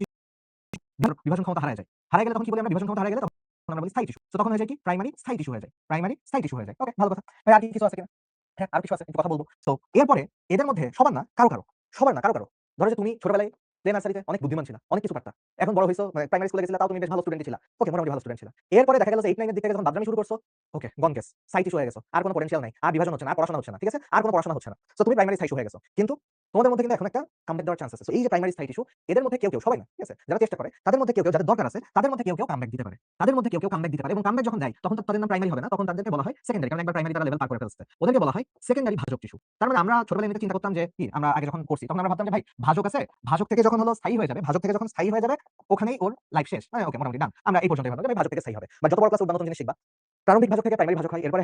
বিভাজন ক্ষমতা হারায় যায়। হারায় গেলে তখন কি বলি আমরা? বিভাজন ক্ষমতা হারায় গেলে তখন আমরা বলি স্থায়ী টিস্যু। তো তখন হয়ে যায় কি? প্রাইমারি স্থায়ী টিস্যু হয়ে যায়। প্রাইমারি স্থায়ী টিস্যু হয়ে যায়। ওকে, ভালো কথা। ভাই আর কি কিছু আছে কিনা? হ্যাঁ, আর কিছু আছে, একটু কথা বলব। তো এরপরে এদের মধ্যে সবার না কারো, কারো। সবার না কারো, কারো। ধরো যে তুমি ছোটবেলায় প্লে নার্সারিতে অনেক বুদ্ধিমান ছিলা, অনেক কিছু পারতা। এখন বড় হইছো, মানে প্রাইমারি স্কুলে গেছিলা, তাও তুমি বেশ ভালো স্টুডেন্টই ছিলা। ওকে, মোটামুটি ভালো স্টুডেন্ট ছিলা। এরপরে দেখা গেল যে 8, 9 এর দিক থেকে যখন বাদরামি শুরু করছো, ওকে, গন কেস। স্থায়ী টিস্যু হয়ে গেছো। আর কোনো পটেনশিয়াল নাই। আর বিভাজন হচ্ছে না, আর পড়াশোনা হচ্ছে না। ঠিক আছে? আর কোনো পড়াশোনা হচ্ছে না। সো তুমি প্রাইমারি স্থায়ী টিস্যু হয়ে গেছো। কিন্তু তোমাদের মধ্যে কিন্তু এখন একটা কামব্যাক দেওয়ার চান্স আছে। সো এই যে প্রাইমারি স্থায়ী টিস্যু, এদের মধ্যে কেউ, সবাই না, ঠিক আছে? যারা চেষ্টা করে, তাদের মধ্যে কেউ, যাদের দরকার আছে, তাদের মধ্যে কেউ কামব্যাক দিতে পারে। তাদের মধ্যে কেউ কামব্যাক দিতে পারে এবং কামব্যাক যখন দেয়, তখন তো তাদের নাম প্রাইমারি হবে না, তখন তাদেরকে বলা হয় সেকেন্ডারি। কারণ একবার প্রাইমারি তারা লেভেল পার করে ফেলছে। ওদেরকে বলা হয় সেকেন্ডারি ভাজক টিস্যু। তার মানে আমরা ছোটবেলায় এমনিতে চিন্তা করতাম যে কি, আমরা আগে যখন করছি তখন আমরা ভাবতাম যে ভাই ভাজক আছে, ভাজক থেকে যখন হলো স্থায়ী হয়ে যাবে, ভাজক থেকে যখন স্থায়ী হয়ে যাবে, ওখানেই ওর লাইফ শেষ। হ্যাঁ, ওকে, মোটামুটি ডান। আমরা এই পর্যন্তই ভাবতাম যে ভাই ভাজক থেকে স্থায়ী হবে। বা যত বড় ক্লাসে উঠবা নতুন জিনিস শিখবা। প্রারম্ভিক ভাজক থেকে প্রাইমারি ভাজক হয়। এরপরে